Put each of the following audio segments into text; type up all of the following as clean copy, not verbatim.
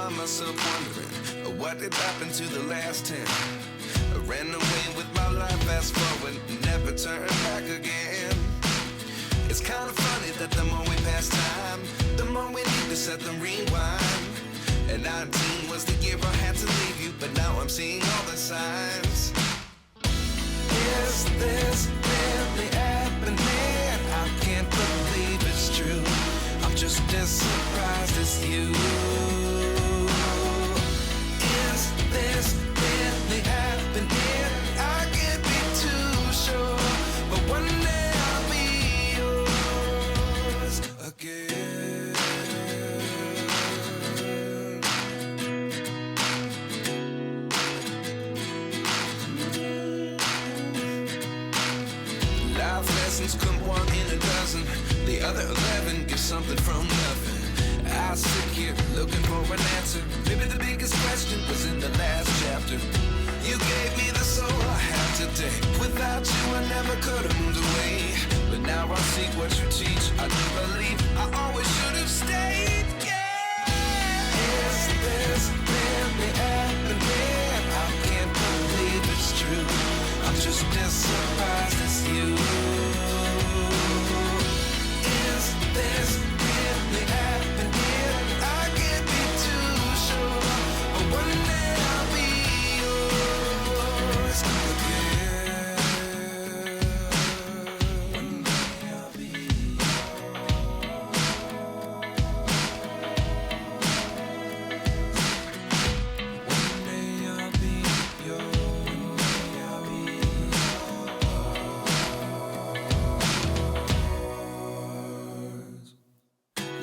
find myself wondering, what did happen to the last 10? I ran away with my life, fast forward, never turn back again. It's kind of funny that the more we pass time, the more we need to set them rewind. And 19 was the year I had to leave you, but now I'm seeing all the signs. Is this really happening? I can't believe it's true. I'm just as surprised as you. Is this really happening? I can't be too sure, but one day I'll be yours again. Life lessons come one in a dozen. The other 11 give something from nothing. I sit here looking for an answer. Maybe the biggest question was in the last chapter. You gave me the soul I have today. Without you I never could have moved away. But now I see what you teach. I do believe I always should have stayed. Yeah. Is this really happening? I can't believe it's true. I'm just as surprised as you. Is this really happening? I can't be too sure, but one day I'll be yours again. One day I'll be One day I'll be yours. One day I'll be yours.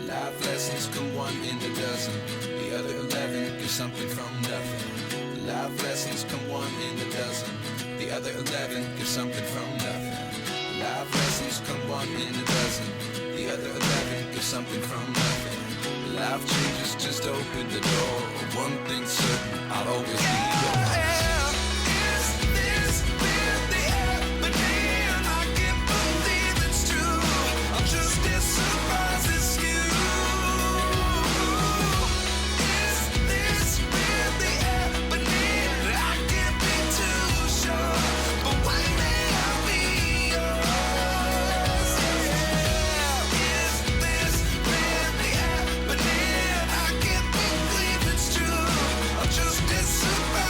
Life lessons come one in a dozen. The other 11 give something from nothing. Life lessons come one in a dozen. The other 11 give something from nothing. Life lessons come one in a dozen. The other 11 give something from nothing. Life changes just open the door. One thing's certain, I'll always be yours. Is this really happening? I can't believe it's true. I'm just as surprised as you. Is this really happening? I can't be too sure, but one day I'll be yours. Is this really happening? I can't believe it's true. I'm just as surprised.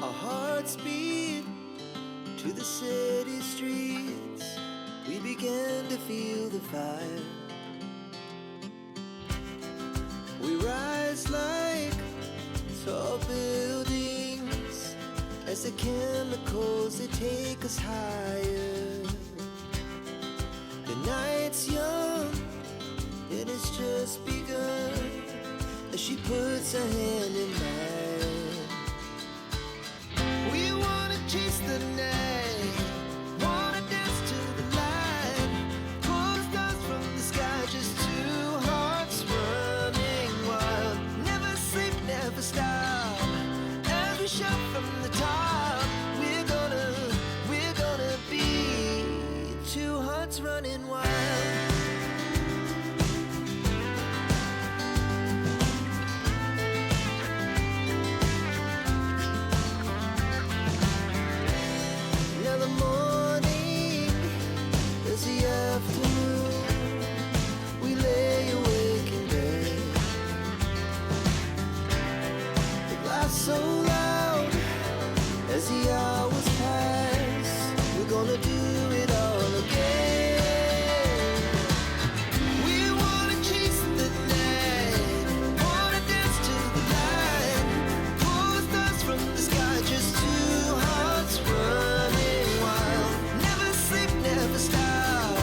Our hearts beat to the city streets. We began to feel the fire. We rise like tall buildings as the chemicals, they take us higher. The night's young and it's just begun as she puts her hand in mine. We wanna chase the night, wanna dance to the light, pull the stars from the sky, just two hearts running wild. Never sleep, never stop, as we shout from the top. We're gonna be two hearts running wild. Now the morning is the afternoon. We lay awake in bed. It laughs so loud as the hours pass. We're gonna do it all again. We wanna chase the night, wanna dance to the light, pull the stars from the sky, just two hearts running wild. Never sleep, never stop,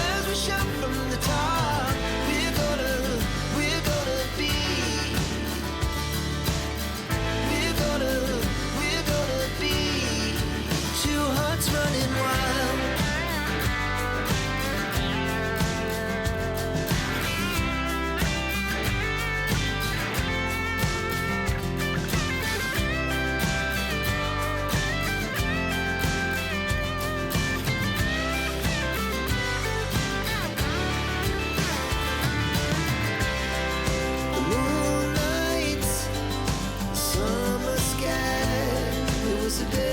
as we shout from the top. We're gonna be, we're gonna be two hearts running wild. The moonlight, summer sky, it was a day